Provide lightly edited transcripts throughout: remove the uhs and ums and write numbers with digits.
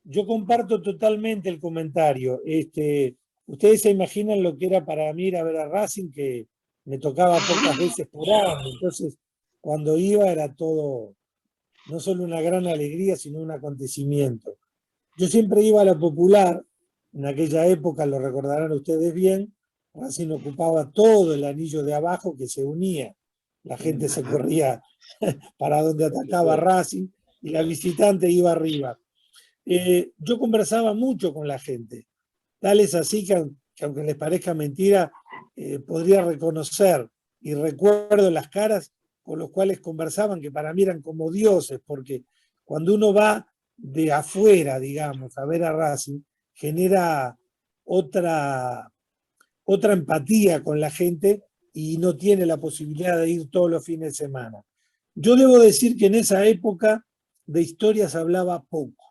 yo comparto totalmente el comentario. Ustedes se imaginan lo que era para mí ir a ver a Racing, que me tocaba pocas veces por año. Entonces, cuando iba era todo, no solo una gran alegría, sino un acontecimiento. Yo siempre iba a la Popular, en aquella época, lo recordarán ustedes bien, Racing ocupaba todo el anillo de abajo que se unía. La gente se corría para donde atacaba Racing y la visitante iba arriba. Yo conversaba mucho con la gente, tal es así que aunque les parezca mentira, podría reconocer y recuerdo las caras con los cuales conversaban, que para mí eran como dioses, porque cuando uno va de afuera, digamos, a ver a Racing, genera otra, otra empatía con la gente y no tiene la posibilidad de ir todos los fines de semana. Yo debo decir que en esa época de historia se hablaba poco.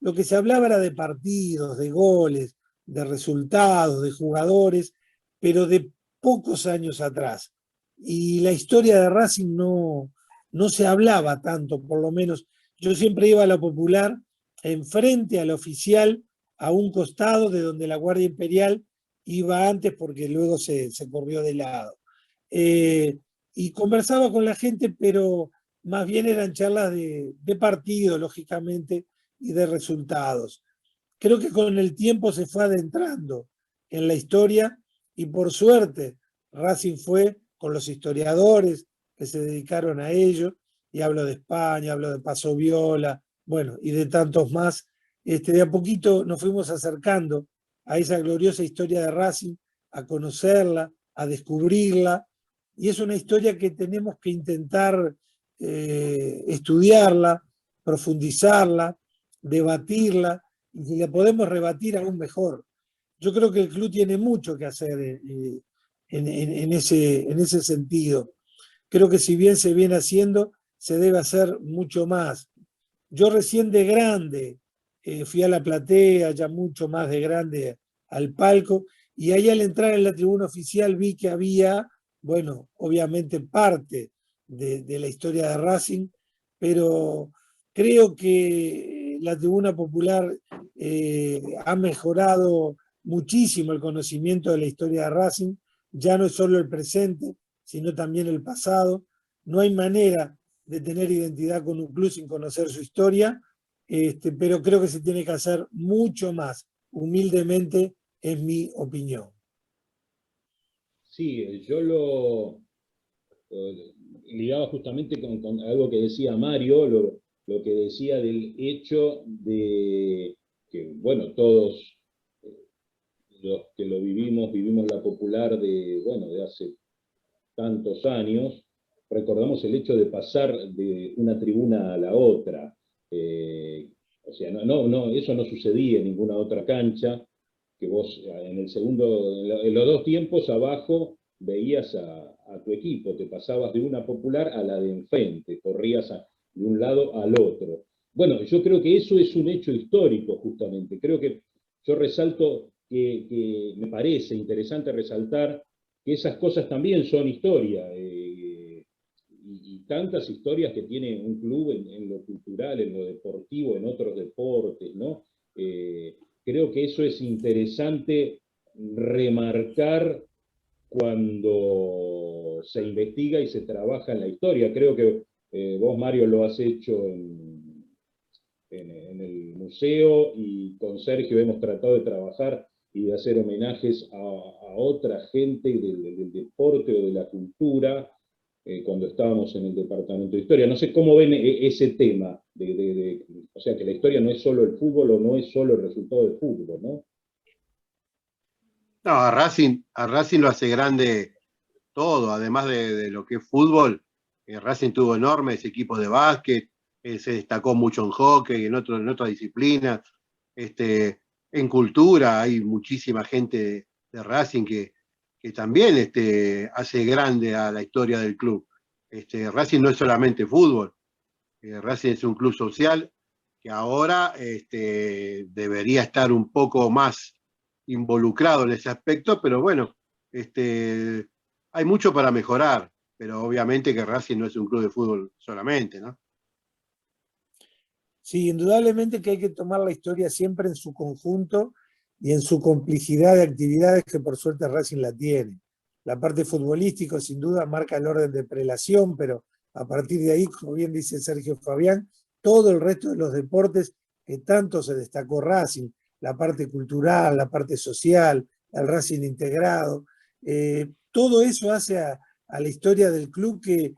Lo que se hablaba era de partidos, de goles, de resultados, de jugadores, pero de pocos años atrás. Y la historia de Racing no se hablaba tanto, por lo menos. Yo siempre iba a la Popular, enfrente al oficial, a un costado de donde la Guardia Imperial iba antes porque luego se corrió de lado. Y conversaba con la gente, pero más bien eran charlas de partido, lógicamente, y de resultados. Creo que con el tiempo se fue adentrando en la historia y por suerte Racing fue con los historiadores que se dedicaron a ello, y hablo de España, hablo de Paso Viola, bueno, y de tantos más. De a poquito nos fuimos acercando a esa gloriosa historia de Racing, a conocerla, a descubrirla, y es una historia que tenemos que intentar estudiarla, profundizarla, debatirla, y si la podemos rebatir aún mejor. Yo creo que el club tiene mucho que hacer en ese sentido. Creo que si bien se viene haciendo, se debe hacer mucho más. Yo recién de grande fui a la platea, ya mucho más de grande al palco, y ahí al entrar en la tribuna oficial vi que había, bueno, obviamente parte de la historia de Racing, pero creo que la tribuna popular ha mejorado muchísimo el conocimiento de la historia de Racing, ya no es solo el presente, sino también el pasado. No hay manera de tener identidad con un club sin conocer su historia, pero creo que se tiene que hacer mucho más, humildemente, es mi opinión. Sí, yo ligaba justamente con algo que decía Mario, lo que decía del hecho de que, bueno, todos los que lo vivimos la popular de, bueno, de hace tantos años, recordamos el hecho de pasar de una tribuna a la otra. O sea, eso no sucedía en ninguna otra cancha, que vos en el segundo, en los dos tiempos abajo veías a tu equipo, te pasabas de una popular a la de enfrente, corrías de un lado al otro. Bueno, yo creo que eso es un hecho histórico justamente. Creo que yo resalto que me parece interesante resaltar que esas cosas también son historia, y tantas historias que tiene un club en lo cultural, en lo deportivo, en otros deportes, ¿no? Creo que eso es interesante remarcar cuando se investiga y se trabaja en la historia. Creo que vos, Mario, lo has hecho en el museo, y con Sergio hemos tratado de trabajar y de hacer homenajes a otra gente del deporte o de la cultura cuando estábamos en el departamento de historia. No sé cómo ven ese tema, o sea, que la historia no es solo el fútbol o no es solo el resultado del fútbol, ¿no? No, a Racing lo hace grande todo, además de lo que es fútbol. Racing tuvo enormes equipos de básquet, se destacó mucho en hockey, en otras disciplinas. En cultura hay muchísima gente de Racing que también hace grande a la historia del club. Racing no es solamente fútbol, Racing es un club social que ahora debería estar un poco más involucrado en ese aspecto, pero bueno, hay mucho para mejorar, pero obviamente que Racing no es un club de fútbol solamente, ¿no? Sí, indudablemente que hay que tomar la historia siempre en su conjunto y en su complicidad de actividades que por suerte Racing la tiene. La parte futbolística sin duda marca el orden de prelación, pero a partir de ahí, como bien dice Sergio Fabián, todo el resto de los deportes que tanto se destacó Racing, la parte cultural, la parte social, el Racing integrado, todo eso hace a la historia del club que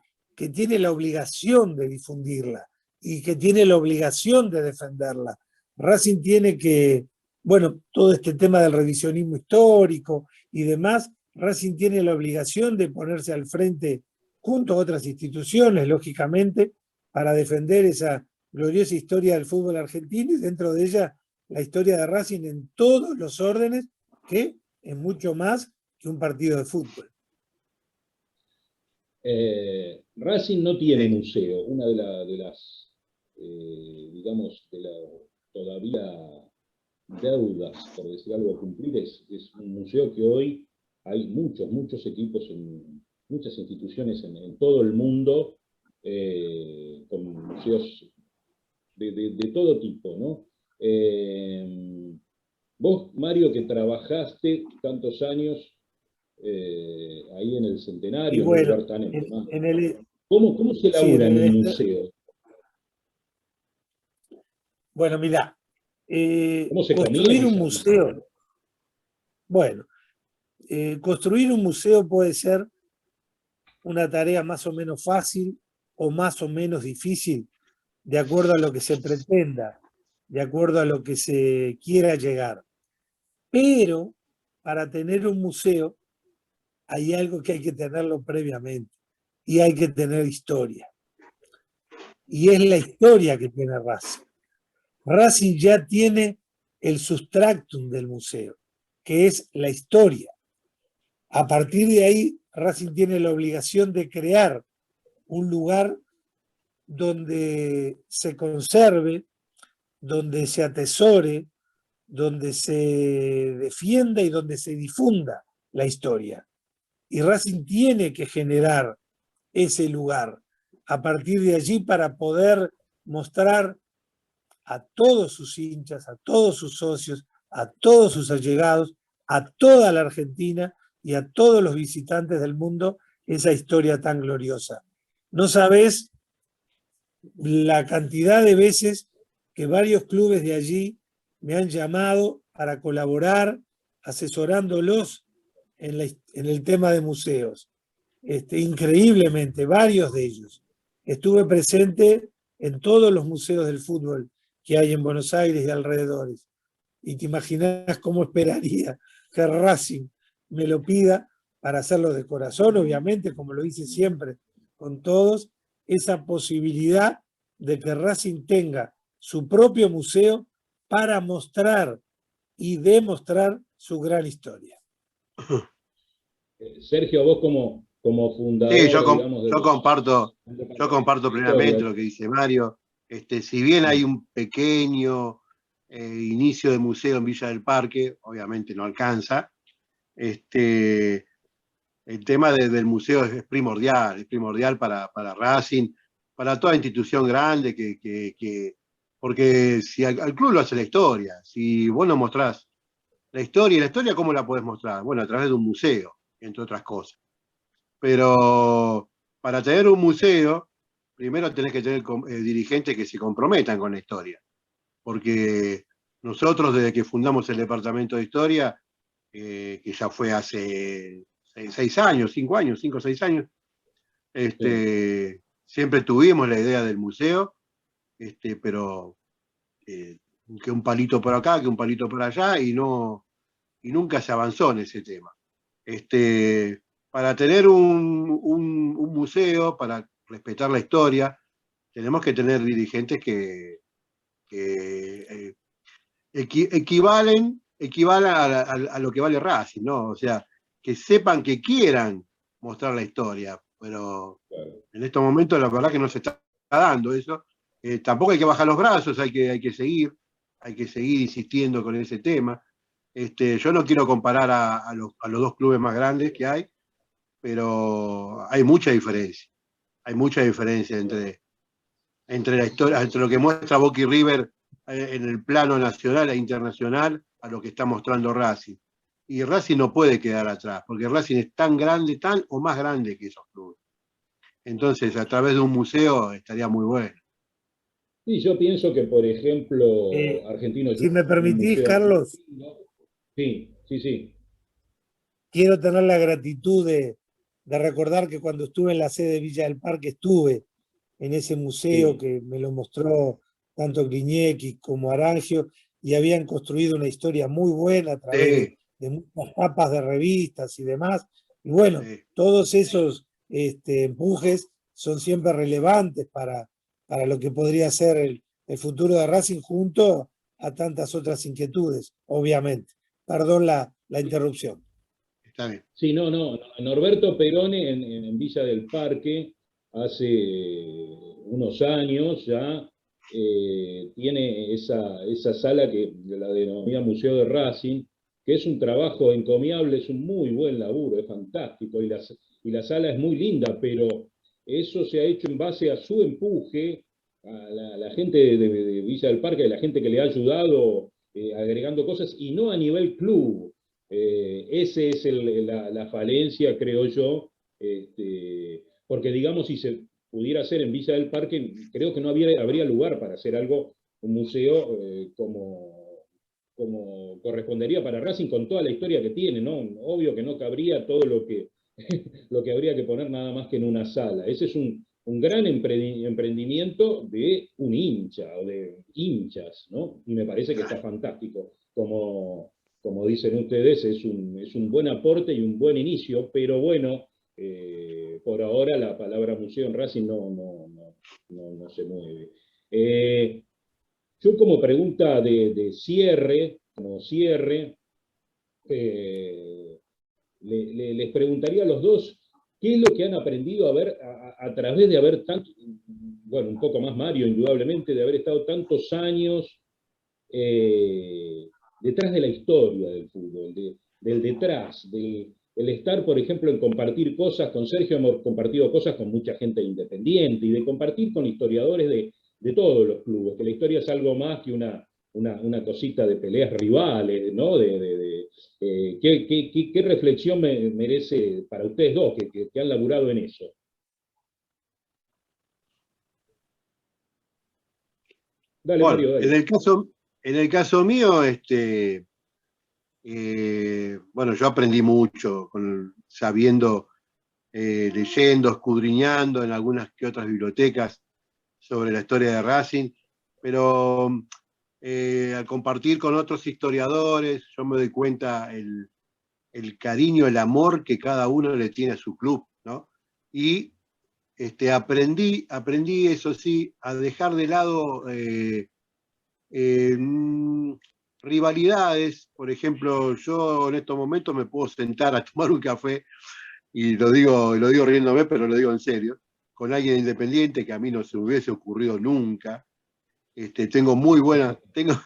tiene la obligación de difundirla y que tiene la obligación de defenderla. Racing tiene que, bueno, todo este tema del revisionismo histórico y demás, Racing tiene la obligación de ponerse al frente junto a otras instituciones, lógicamente, para defender esa gloriosa historia del fútbol argentino y dentro de ella la historia de Racing en todos los órdenes, que es mucho más que un partido de fútbol. Racing no tiene museo. Una de las, digamos, todavía deudas, por decir algo, a cumplir es un museo que hoy hay muchos equipos, muchas instituciones en todo el mundo, con museos de todo tipo, ¿no? Vos, Mario, que trabajaste tantos años ahí en el Centenario, bueno, en un lugar tan emblemático. ¿Cómo se sí, elabora en un museo? Bueno, mirá, ¿Cómo se construir un comienza? museo, bueno, construir un museo puede ser una tarea más o menos fácil o más o menos difícil, de acuerdo a lo que se pretenda, de acuerdo a lo que se quiera llegar. Pero para tener un museo hay algo que hay que tenerlo previamente y hay que tener historia. Y es la historia que tiene Racing. Racing ya tiene el substractum del museo, que es la historia. A partir de ahí, Racing tiene la obligación de crear un lugar donde se conserve, donde se atesore, donde se defienda y donde se difunda la historia. Y Racing tiene que generar ese lugar a partir de allí para poder mostrar a todos sus hinchas, a todos sus socios, a todos sus allegados, a toda la Argentina y a todos los visitantes del mundo esa historia tan gloriosa. No sabés la cantidad de veces que varios clubes de allí me han llamado para colaborar, asesorándolos en el tema de museos. Increíblemente, varios de ellos. Estuve presente en todos los museos del fútbol que hay en Buenos Aires y alrededores. Y te imaginas cómo esperaría que Racing me lo pida para hacerlo de corazón, obviamente, como lo hice siempre con todos, esa posibilidad de que Racing tenga su propio museo para mostrar y demostrar su gran historia. Sergio, vos como fundador, Sí, digamos, yo comparto plenamente lo que dice Mario. Si bien hay un pequeño inicio de museo en Villa del Parque, obviamente no alcanza. El tema del museo es primordial para Racing, para toda institución grande, porque si al club lo hace la historia, si vos no mostrás la historia ¿cómo la podés mostrar? Bueno, a través de un museo, entre otras cosas. Pero para tener un museo, primero tenés que tener dirigentes que se comprometan con la historia. Porque nosotros, desde que fundamos el departamento de historia, que ya fue hace 5 o 6 años, siempre tuvimos la idea del museo, pero que un palito por acá, que un palito por allá, y nunca se avanzó en ese tema. Para tener un museo, para respetar la historia, tenemos que tener dirigentes que equivalan a lo que vale Racing, ¿no? O sea, que sepan, que quieran mostrar la historia, pero en estos momentos la verdad que no se está dando eso. Tampoco hay que bajar los brazos, hay que seguir insistiendo con ese tema. Yo no quiero comparar a los dos clubes más grandes que hay, pero hay mucha diferencia. Hay mucha diferencia entre entre la historia, entre lo que muestra Boca y River en el plano nacional e internacional a lo que está mostrando Racing. Y Racing no puede quedar atrás, porque Racing es tan grande, tan o más grande que esos clubes. Entonces, a través de un museo estaría muy bueno. Sí, yo pienso que, por ejemplo, Argentino Si Juniors me es un permitís, museo muy Carlos, lindo. Sí, sí, sí. quiero tener la gratitud de recordar que cuando estuve en la sede de Villa del Parque estuve en ese museo Sí, que me lo mostró tanto Griñecki como Arangio y habían construido una historia muy buena a través Sí, de muchas tapas de revistas y demás. Y bueno, sí, todos esos empujes son siempre relevantes para lo que podría ser el futuro de Racing junto a tantas otras inquietudes, obviamente. Perdón la interrupción. está bien. sí, no. Norberto Perone en Villa del Parque hace unos años ya tiene esa sala que la denomina Museo de Racing, que es un trabajo encomiable, es un muy buen laburo, es fantástico, y la sala es muy linda, pero eso se ha hecho en base a su empuje, a la gente de Villa del Parque, a la gente que le ha ayudado agregando cosas, y no a nivel club. Esa es la falencia, creo yo, porque digamos, si se pudiera hacer en Villa del Parque, creo que no habría lugar para hacer algo, un museo como correspondería para Racing con toda la historia que tiene, ¿no? Obvio que no cabría todo lo que habría que poner nada más que en una sala. Ese es un gran emprendimiento de un hincha o de hinchas, ¿no? Y me parece que está fantástico. Como dicen ustedes, es un buen aporte y un buen inicio, pero bueno, por ahora la palabra museo en Racing no se mueve. Yo como pregunta de cierre, como cierre, eh, les preguntaría a los dos, ¿qué es lo que han aprendido a ver a través de haber tanto, bueno, un poco más Mario, indudablemente, de haber estado tantos años detrás de la historia del fútbol, del detrás, del estar, por ejemplo, en compartir cosas con Sergio, hemos compartido cosas con mucha gente independiente y de compartir con historiadores de todos los clubes, que la historia es algo más que una cosita de peleas rivales, ¿no? ¿Qué reflexión merece para ustedes dos que han laburado en eso? Dale, Bueno, Mario, en dale. el caso mío, bueno, yo aprendí mucho sabiendo, leyendo, escudriñando en algunas que otras bibliotecas sobre la historia de Racing, pero al compartir con otros historiadores, yo me doy cuenta el cariño, el amor que cada uno le tiene a su club, ¿no? Y aprendí, eso sí, a dejar de lado eh, rivalidades. Por ejemplo, yo en estos momentos me puedo sentar a tomar un café, y lo digo riéndome, pero lo digo en serio, con alguien independiente que a mí no se me hubiese ocurrido nunca. Tengo muy buena, tengo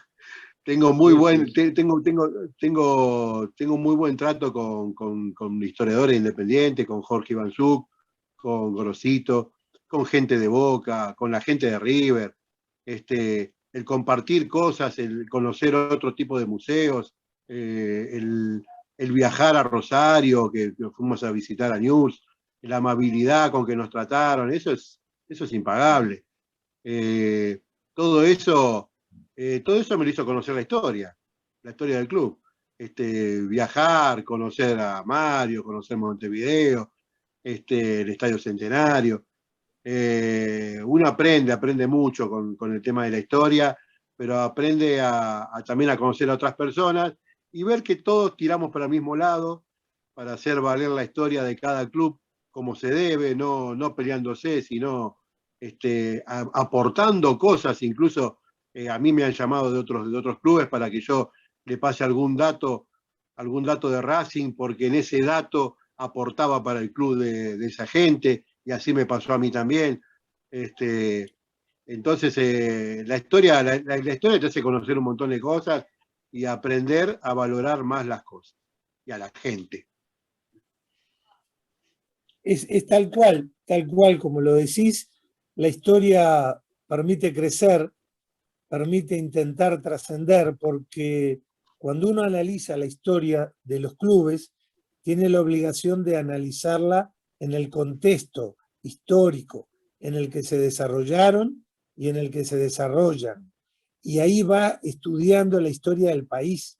muy Sí, buen, sí, sí. tengo muy buen trato con historiadores independientes, con Jorge Ivanzuk, con Grosito, con gente de Boca, con la gente de River, el compartir cosas, el conocer otro tipo de museos, el viajar a Rosario, que fuimos a visitar a News, la amabilidad con que nos trataron, eso es impagable. Eh, todo eso, todo eso me lo hizo conocer la historia del club. Viajar, conocer a Mario, conocer Montevideo, el Estadio Centenario. Uno aprende mucho con el tema de la historia, pero aprende también a conocer a otras personas y ver que todos tiramos para el mismo lado, para hacer valer la historia de cada club como se debe, no peleándose, sino aportando cosas. Incluso a mí me han llamado de otros clubes para que yo le pase algún dato de Racing, porque en ese dato aportaba para el club de esa gente, y así me pasó a mí también. Entonces, la historia te hace conocer un montón de cosas y aprender a valorar más las cosas y a la gente. Es tal cual como lo decís, la historia permite crecer, permite intentar trascender, porque cuando uno analiza la historia de los clubes, tiene la obligación de analizarla en el contexto histórico en el que se desarrollaron y en el que se desarrollan. Y ahí va estudiando la historia del país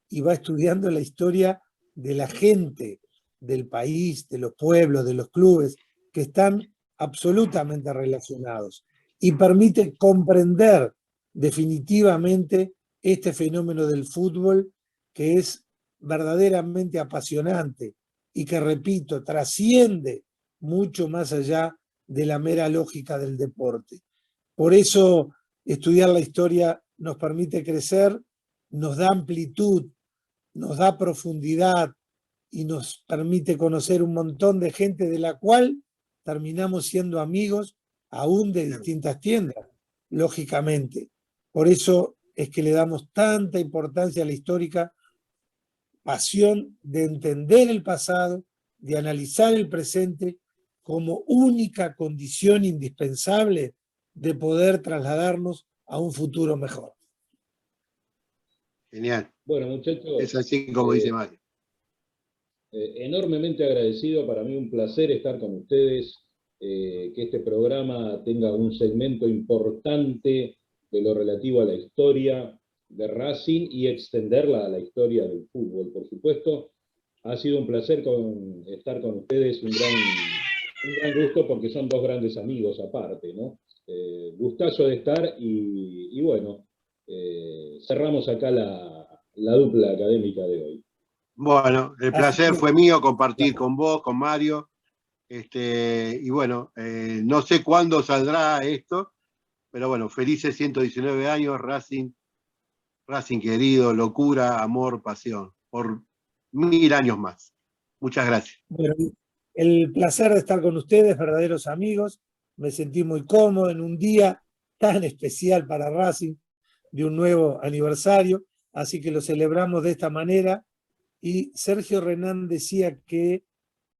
y va estudiando la historia de la gente del país, de los pueblos, de los clubes, que están absolutamente relacionados. Y permite comprender definitivamente este fenómeno del fútbol, que es verdaderamente apasionante y que, repito, trasciende mucho más allá de la mera lógica del deporte. Por eso estudiar la historia nos permite crecer, nos da amplitud, nos da profundidad y nos permite conocer un montón de gente de la cual terminamos siendo amigos aún de distintas tiendas, lógicamente. Por eso es que le damos tanta importancia a la histórica, pasión de entender el pasado, de analizar el presente como única condición indispensable de poder trasladarnos a un futuro mejor. Genial. Bueno, muchachos. Es así como dice Mario. Enormemente agradecido, para mí un placer estar con ustedes, que este programa tenga un segmento importante de lo relativo a la historia de Racing y extenderla a la historia del fútbol, por supuesto. Ha sido un placer estar con ustedes, un gran gusto, porque son dos grandes amigos aparte, ¿no? Gustazo de estar y bueno, cerramos acá la dupla académica de hoy. Bueno, el placer fue mío compartir con vos, con Mario. Y bueno, no sé cuándo saldrá esto, pero bueno, felices 119 años, Racing querido, locura, amor, pasión, por 1000 años más. Muchas gracias. Bueno, el placer de estar con ustedes, verdaderos amigos. Me sentí muy cómodo en un día tan especial para Racing, de un nuevo aniversario, así que lo celebramos de esta manera. Y Sergio Renán decía que